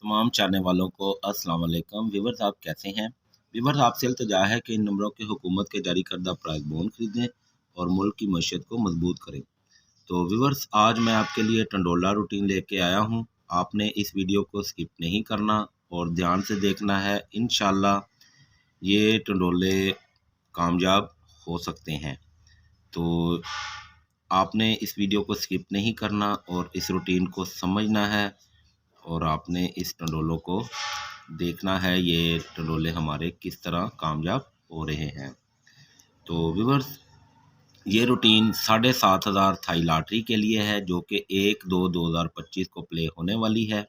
तमाम चाहने वालों को अस्सलाम वालेकुम। व्यूअर्स, आप कैसे हैं? व्यूअर्स, आपसे इल्तिजा है कि इन नंबरों के हुकूमत के जारी करदा प्राइस बॉन्ड खरीदें और मुल्क की मईशत को मजबूत करें। तो व्यूअर्स, आज मैं आपके लिए टंडोला रूटीन लेके आया हूँ। आपने इस वीडियो को स्किप नहीं करना और ध्यान से देखना है। इंशाल्लाह ये टंडोले कामयाब हो सकते हैं। तो आपने इस वीडियो को स्किप नहीं करना और इस रूटीन को समझना है और आपने इस टंडोलों को देखना है, ये टंडोले हमारे किस तरह कामयाब हो रहे हैं। तो व्यूअर्स, ये रूटीन 7,500 थाई लॉटरी के लिए है, जो कि 1/2/2025 को प्ले होने वाली है।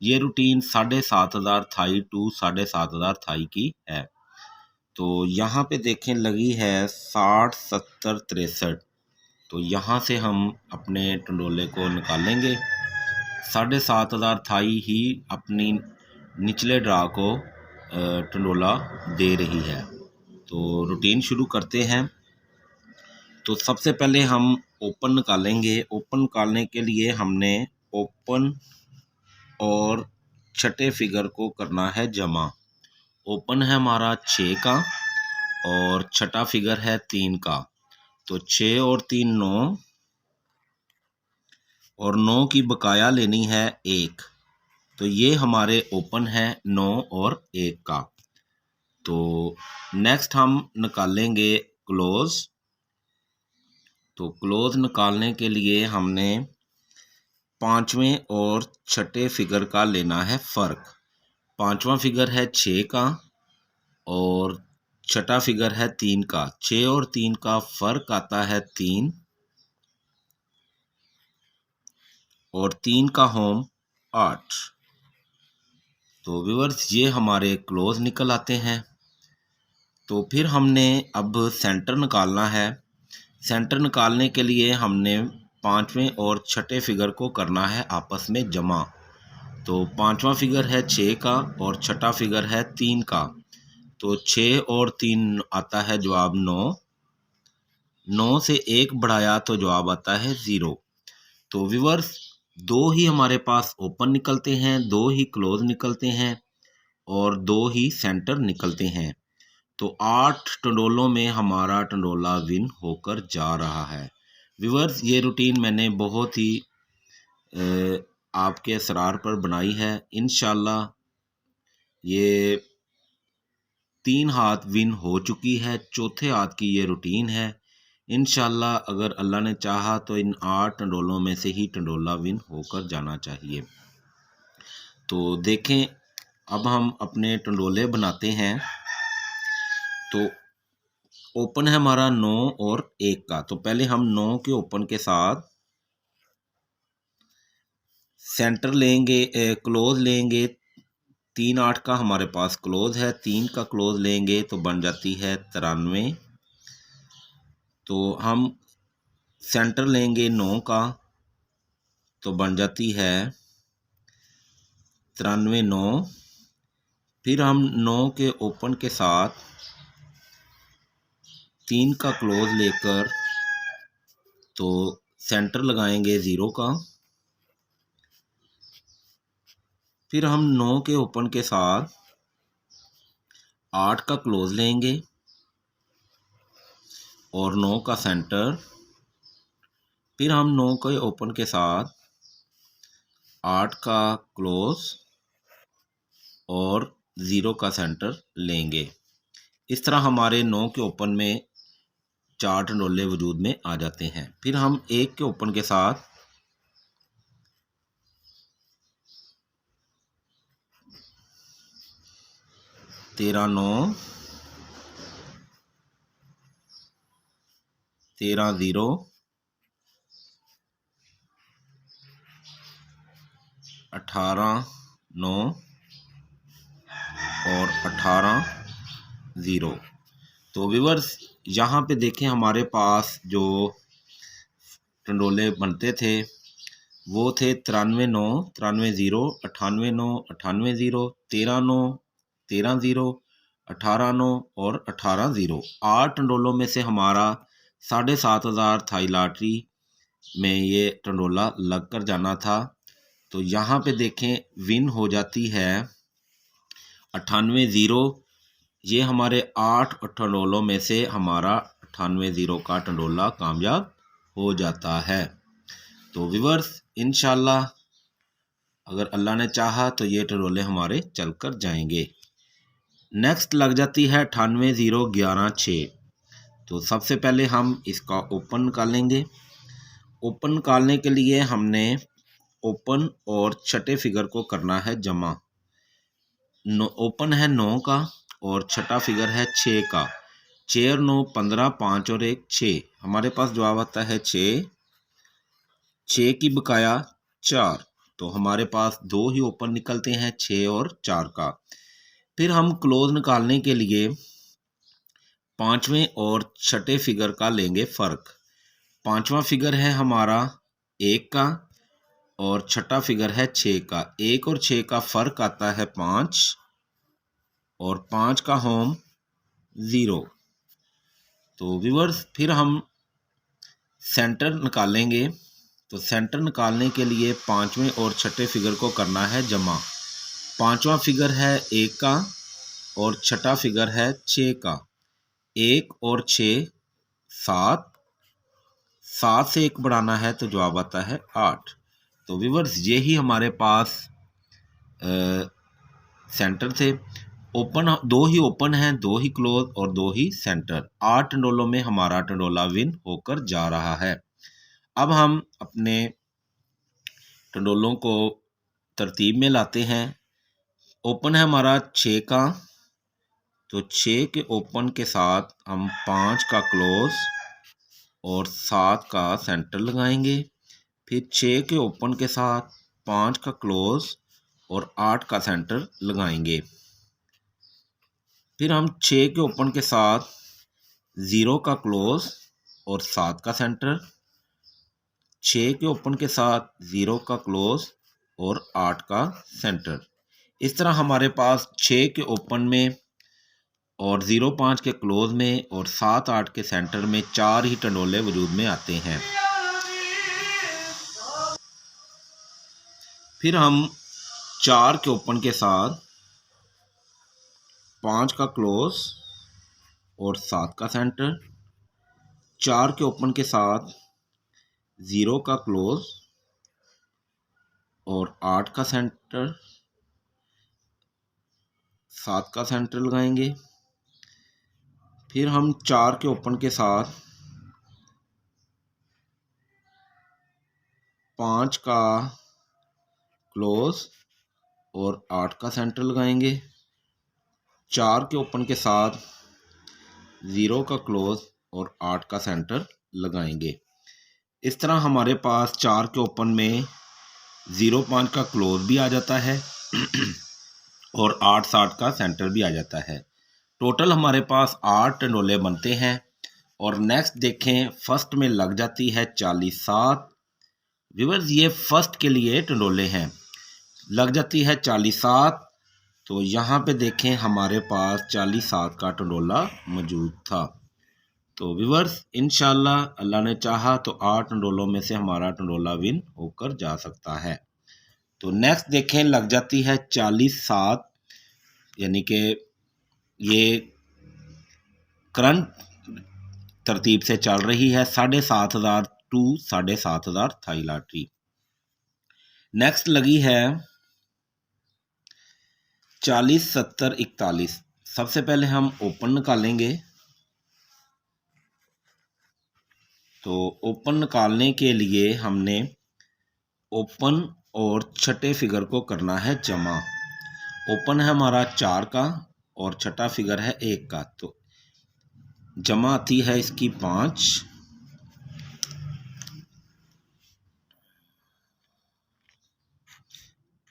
ये रूटीन 7,500 थाई टू 7,500 थाई की है। तो यहाँ पे देखें लगी है 60, 70, 63। तो यहाँ से हम अपने टंडोले को निकालेंगे। 7,500 थाई ही अपनी निचले ड्रा को टंडोला दे रही है। तो रूटीन शुरू करते हैं। तो सबसे पहले हम ओपन निकालेंगे। ओपन निकालने के लिए हमने ओपन और छठे फिगर को करना है जमा। ओपन है हमारा 6 का और छठा फिगर है 3 का। तो 6 और 3 9 और 9 की बकाया लेनी है 1। तो ये हमारे ओपन है 9 और 1 का। तो नेक्स्ट हम निकालेंगे क्लोज। तो क्लोज निकालने के लिए हमने पांचवें और छठे फिगर का लेना है फ़र्क। पांचवा फिगर है 6 का और छठा फिगर है 3 का। 6 और 3 का फ़र्क आता है 3 और 3 का होम 8। तो व्यूअर्स, ये हमारे क्लोज निकल आते हैं। तो फिर हमने अब सेंटर निकालना है। सेंटर निकालने के लिए हमने पांचवें और छठे फिगर को करना है आपस में जमा। तो पांचवा फिगर है 6 का और छठा फिगर है 3 का। तो 6 और 3 आता है जवाब 9। 9 से 1 बढ़ाया तो जवाब आता है 0। तो व्यूअर्स, दो ही हमारे पास ओपन निकलते हैं, दो ही क्लोज निकलते हैं और दो ही सेंटर निकलते हैं। तो 8 टंडोलों में हमारा टंडोला विन होकर जा रहा है। व्यूअर्स, ये रूटीन मैंने बहुत ही आपके असरार पर बनाई है। इंशाल्लाह ये 3 हाथ विन हो चुकी है, चौथे हाथ की ये रूटीन है। इंशाल्लाह अगर अल्लाह ने चाहा तो इन 8 टंडोलों में से ही टंडोला विन होकर जाना चाहिए। तो देखें, अब हम अपने टंडोले बनाते हैं। तो ओपन है हमारा 9 और 1 का। तो पहले हम 9 के ओपन के साथ सेंटर लेंगे, क्लोज लेंगे। 3 8 का हमारे पास क्लोज है। 3 का क्लोज लेंगे तो बन जाती है 93। तो हम सेंटर लेंगे 9 का तो बन जाती है 93 9। फिर हम 9 के ओपन के साथ 3 का क्लोज लेकर तो सेंटर लगाएंगे 0 का। फिर हम 9 के ओपन के साथ 8 का क्लोज लेंगे और 9 का सेंटर। फिर हम 9 के ओपन के साथ 8 का क्लोज और 0 का सेंटर लेंगे। इस तरह हमारे 9 के ओपन में 4 टंडोले वजूद में आ जाते हैं। फिर हम 1 के ओपन के साथ 13 9 13 0 18 9 और 18 0। तो व्यूअर्स, यहाँ पे देखें हमारे पास जो टंडोले बनते थे वो थे 93 9 93 0 98 9 98 0 13 9 13 0 18 9 और 18 0। 8 टंडोलों में से हमारा 7,500 थाई लॉटरी में ये टंडोला लग कर जाना था। तो यहाँ पे देखें विन हो जाती है 98-0। ये हमारे 8 टंडोलों में से हमारा 98-0 का टंडोला कामयाब हो जाता है। तो व्यूअर्स इंशाल्लाह अगर अल्लाह ने चाहा तो ये टंडोले हमारे चल कर जाएंगे। नेक्स्ट लग जाती है 98-0-11-6। तो सबसे पहले हम इसका ओपन निकालेंगे। ओपन निकालने के लिए हमने ओपन और छठे फिगर को करना है जमा। ओपन है 9 का और छठा फिगर है 6 का। 6 और 9 15, 5 और 1 6। हमारे पास जवाब आता है 6। 6 की बकाया 4। तो हमारे पास दो ही ओपन निकलते हैं 6 और 4 का। फिर हम क्लोज निकालने के लिए पांचवें और छठे फिगर का लेंगे फर्क। पांचवा फिगर है हमारा 1 का और छठा फिगर है 6 का। 1 और 6 का फर्क आता है 5 और 5 का होम 0। तो व्यूअर्स फिर हम सेंटर निकालेंगे। तो सेंटर निकालने के लिए पांचवें और छठे फिगर को करना है जमा। पांचवा फिगर है 1 का और छठा फिगर है 6 का। 1 और 6 7। 7 से 1 बढ़ाना है तो जवाब आता है 8। तो व्यूअर्स ये ही हमारे पास सेंटर थे। ओपन दो ही ओपन हैं, दो ही क्लोज और दो ही सेंटर। 8 टंडोलों में हमारा टंडोला विन होकर जा रहा है। अब हम अपने टंडोलों को तरतीब में लाते हैं। ओपन है हमारा 6 का। तो 6 के ओपन के साथ हम 5 का क्लोज और 7 का सेंटर लगाएंगे। फिर 6 के ओपन के साथ 5 का क्लोज और 8 का सेंटर लगाएंगे। फिर हम 6 के ओपन के साथ 0 का क्लोज और 7 का सेंटर। 6 के ओपन के साथ 0 का क्लोज और 8 का सेंटर। इस तरह हमारे पास 6 के ओपन में और 0-5 के क्लोज में और 7-8 के सेंटर में 4 ही टंडोले वजूद में आते हैं। फिर हम 4 के ओपन के साथ 5 का क्लोज और 7 का सेंटर। 4 के ओपन के साथ 0 का क्लोज और 8 का सेंटर, 7 का सेंटर लगाएंगे। फिर हम 4 के ओपन के साथ 5 का क्लोज और 8 का सेंटर लगाएंगे। 4 के ओपन के साथ 0 का क्लोज और 8 का सेंटर लगाएंगे। इस तरह हमारे पास 4 के ओपन में 0-5 का क्लोज भी आ जाता है और 8-7 का सेंटर भी आ जाता है। टोटल हमारे पास 8 टंडोले बनते हैं। और नेक्स्ट देखें फर्स्ट में लग जाती है 40-7। व्यूअर्स ये फर्स्ट के लिए टंडोले हैं, लग जाती है 40-7। तो यहाँ पे देखें हमारे पास 40-7 का टंडोला मौजूद था। तो व्यूअर्स इंशाल्लाह अल्लाह ने चाहा तो 8 टंडोलों में से हमारा टंडोला विन होकर जा सकता है। तो नेक्स्ट देखें लग जाती है 40-7, यानी कि ये करंट तरतीब से चल रही है 7,500 टू 7,500 थाई लॉटरी। नेक्स्ट लगी है 40-70-41। सबसे पहले हम ओपन निकालेंगे। तो ओपन निकालने के लिए हमने ओपन और छठे फिगर को करना है जमा। ओपन है हमारा 4 का और छठा फिगर है 1 का। तो जमा आती है इसकी 5।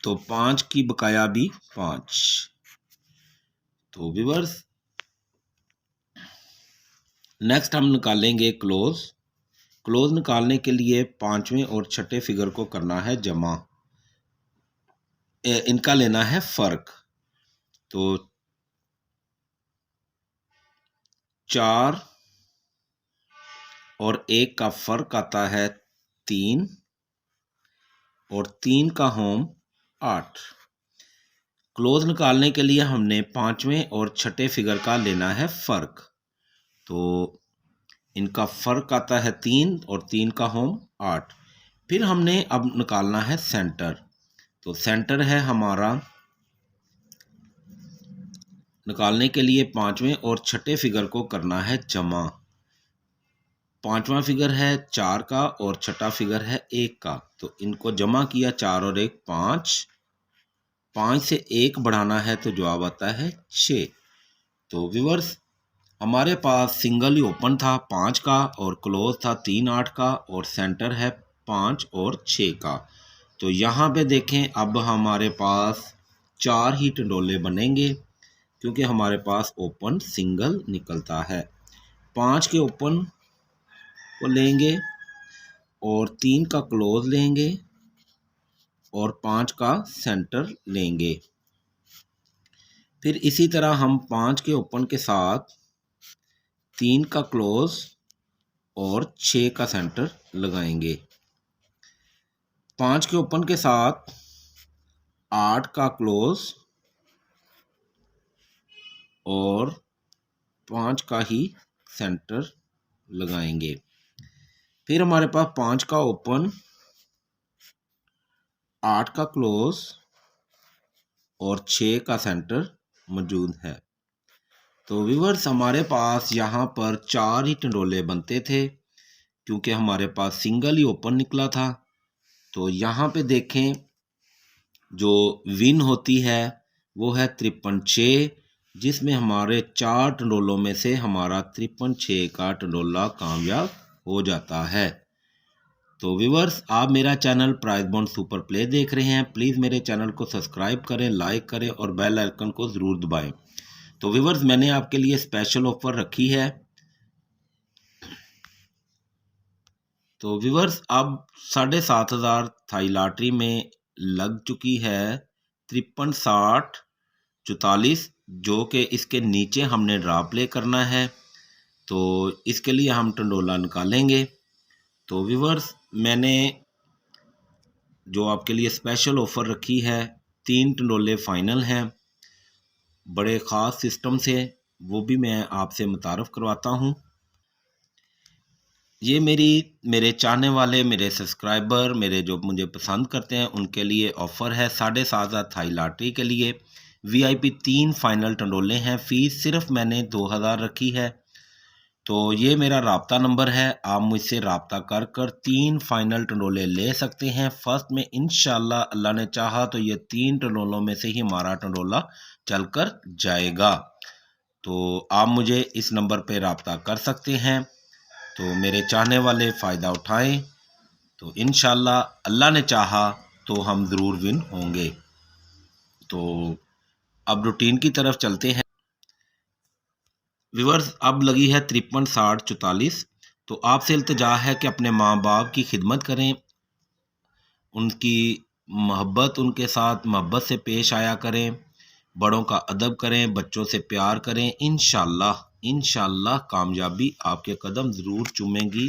तो 5 की बकाया भी 5। तो व्यूअर्स नेक्स्ट हम निकालेंगे क्लोज। क्लोज निकालने के लिए पांचवें और छठे फिगर को करना है जमा। इनका लेना है फर्क। तो 4 और 1 का फर्क आता है 3 और 3 का होम 8। क्लोज निकालने के लिए हमने पांचवें और छठे फिगर का लेना है फ़र्क। तो इनका फ़र्क आता है 3 और 3 का होम 8। फिर हमने अब निकालना है सेंटर। तो सेंटर है हमारा, निकालने के लिए पांचवें और छठे फिगर को करना है जमा। पांचवा फिगर है 4 का और छठा फिगर है 1 का, तो इनको जमा किया 4 और 1 5। 5 से 1 बढ़ाना है तो जवाब आता है 6। तो व्यूअर्स, हमारे पास सिंगल ही ओपन था 5 का और क्लोज था 3 8 का और सेंटर है 5 और 6 का। तो यहाँ पे देखें, अब हमारे पास 4 ही टंडोले बनेंगे क्योंकि हमारे पास ओपन सिंगल निकलता है। 5 के ओपन को लेंगे और 3 का क्लोज लेंगे और 5 का सेंटर लेंगे। फिर इसी तरह हम 5 के ओपन के साथ 3 का क्लोज और 6 का सेंटर लगाएंगे। 5 के ओपन के साथ 8 का क्लोज और 5 का ही सेंटर लगाएंगे। फिर हमारे पास 5 का ओपन, 8 का क्लोज और 6 का सेंटर मौजूद है। तो व्यूअर्स, हमारे पास यहाँ पर 4 ही टंडोले बनते थे क्योंकि हमारे पास सिंगल ही ओपन निकला था। तो यहाँ पे देखें, जो विन होती है वो है 53-6, जिसमें हमारे 4 टंडोलों में से हमारा 53-6 का टंडोला कामयाब हो जाता है। तो व्यूअर्स, आप मेरा channel prize bond super play देख रहे हैं। प्लीज़ मेरे चैनल को सब्सक्राइब करें, लाइक करें और बेल आइकन को ज़रूर दबाएं। तो व्यूअर्स, मैंने आपके लिए स्पेशल ऑफर रखी है। तो व्यूअर्स, अब 7,500 थाई लॉटरी में लग चुकी है 53 60 44, जो कि इसके नीचे हमने ड्रा प्ले करना है। तो इसके लिए हम टंडोला निकालेंगे। तो व्यूअर्स, मैंने जो आपके लिए स्पेशल ऑफ़र रखी है, 3 टंडोले फाइनल हैं बड़े ख़ास सिस्टम से, वो भी मैं आपसे मुतारफ़ करवाता हूँ। ये मेरे चाहने वाले, मेरे सब्सक्राइबर, मेरे जो मुझे पसंद करते हैं, उनके लिए ऑफ़र है 7,500 थाई लॉटरी के लिए। वीआईपी 3 फाइनल टंडोले हैं। फ़ीस सिर्फ मैंने 2,000 रखी है। तो ये मेरा राब्ता नंबर है, आप मुझसे राब्ता कर 3 फाइनल टंडोले ले सकते हैं। फर्स्ट में इंशाल्लाह अल्लाह ने चाहा तो ये 3 टंडोलों में से ही हमारा टंडोला चलकर जाएगा। तो आप मुझे इस नंबर पे राब्ता कर सकते हैं। तो मेरे चाहने वाले फ़ायदा उठाएं। तो इंशाल्लाह अल्लाह ने चाहा तो हम ज़रूर विन होंगे। तो अब रूटीन की तरफ चलते हैं। व्यूअर्स, अब लगी है 53 60 44। तो आपसे इल्तिजा है कि अपने माँ बाप की खिदमत करें, उनकी मोहब्बत, उनके साथ मोहब्बत से पेश आया करें, बड़ों का अदब करें, बच्चों से प्यार करें। इंशाल्लाह कामयाबी आपके कदम ज़रूर चूमेंगी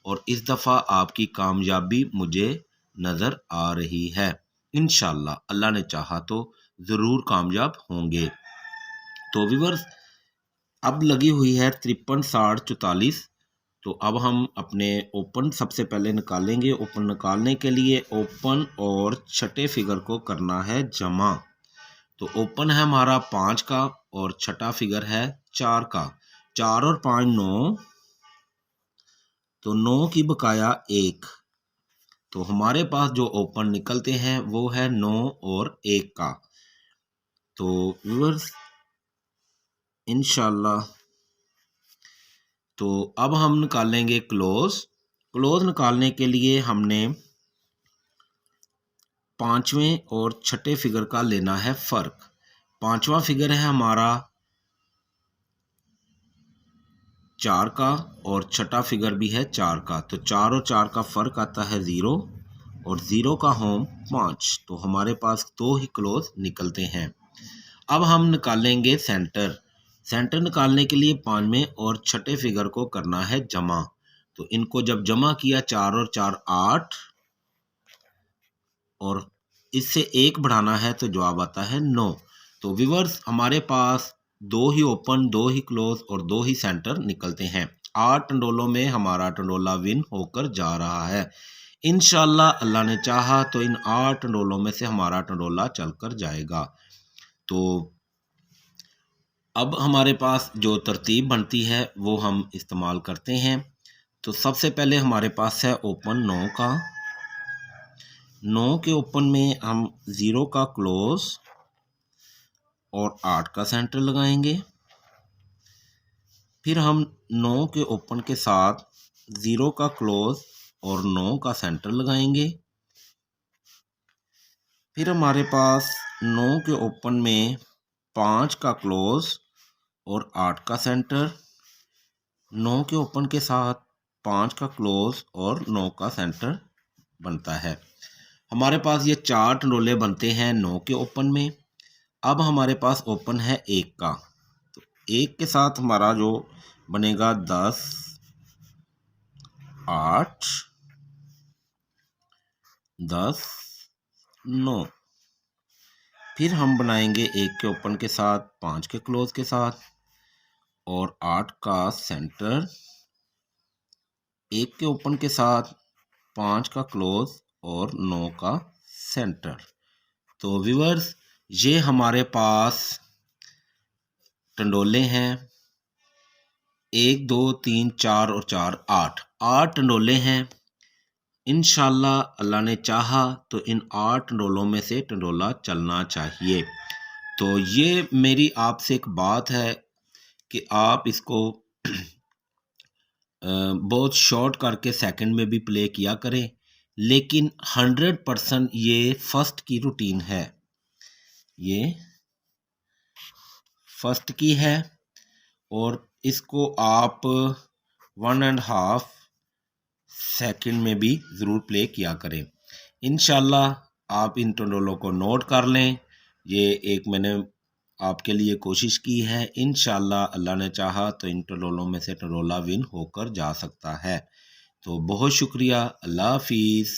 और इस दफ़ा आपकी कामयाबी मुझे नज़र आ रही है। इंशाल्लाह अल्लाह ने चाहा तो ज़रूर कामयाब होंगे। तो व्यूअर्स, अब लगी हुई है 53 60 44। तो अब हम अपने ओपन सबसे पहले निकालेंगे। ओपन निकालने के लिए ओपन और छठे फिगर को करना है जमा। तो ओपन है हमारा 5 का और छठा फिगर है 4 का। 4 और 5 9, तो 9 की बकाया 1। तो हमारे पास जो ओपन निकलते हैं वो है 9 और 1 का। तो व्यूअर्स, इंशाल्लाह, तो अब हम निकालेंगे क्लोज। क्लोज निकालने के लिए हमने पांचवें और छठे फिगर का लेना है फ़र्क। पांचवा फिगर है हमारा 4 का और छठा फिगर भी है 4 का। तो 4 और 4 का फ़र्क आता है 0 और 0 का होम 5। तो हमारे पास 2 ही क्लोज निकलते हैं। अब हम निकालेंगे सेंटर। सेंटर निकालने के लिए पांचवें और छठे फिगर को करना है जमा। तो इनको जब जमा किया 4 और 4 8, और इससे 1 बढ़ाना है तो जवाब आता है 9। तो व्यूअर्स हमारे पास 2 ही ओपन, 2 ही क्लोज और 2 ही सेंटर निकलते हैं। 8 टंडोलों में हमारा टंडोला विन होकर जा रहा है। इंशाल्लाह अल्लाह ने चाहा तो इन 8 टंडोलों में से हमारा टंडोला चलकर जाएगा। तो अब हमारे पास जो तरतीब बनती है वो हम इस्तेमाल करते हैं। तो सबसे पहले हमारे पास है ओपन 9 का। 9 के ओपन में हम 0 का क्लोज और 8 का सेंटर लगाएंगे। फिर हम 9 के ओपन के साथ 0 का क्लोज और 9 का सेंटर लगाएंगे। फिर हमारे पास 9 के ओपन में 5 का क्लोज और 8 का सेंटर, 9 के ओपन के साथ 5 का क्लोज और 9 का सेंटर बनता है। हमारे पास ये 4 टंडोले बनते हैं 9 के ओपन में। अब हमारे पास ओपन है 1 का, तो 1 के साथ हमारा जो बनेगा 10, 8, 10, 9। फिर हम बनाएंगे 1 के ओपन के साथ 5 के क्लोज के साथ और 8 का सेंटर, 1 के ओपन के साथ 5 का क्लोज और 9 का सेंटर। तो व्यूअर्स ये हमारे पास टंडोले हैं 1, 2, 3, 4 और 4, 8 टंडोले हैं। इंशाल्लाह अल्लाह ने चाहा तो इन 8 टंडोलों में से टंडोला चलना चाहिए। तो ये मेरी आपसे एक बात है कि आप इसको बहुत शॉर्ट करके सेकंड में भी प्ले किया करें, लेकिन 100% ये फर्स्ट की रूटीन है, ये फर्स्ट की है और इसको आप 1.5 सेकंड में भी ज़रूर प्ले किया करें। इंशाल्लाह आप इन टंडोलों को नोट कर लें। ये एक मैंने आपके लिए कोशिश की है। इंशाल्लाह अल्लाह ने चाहा तो इन टंडोलों में से टंडोला विन होकर जा सकता है। तो बहुत शुक्रिया। अल्लाह हाफिज़।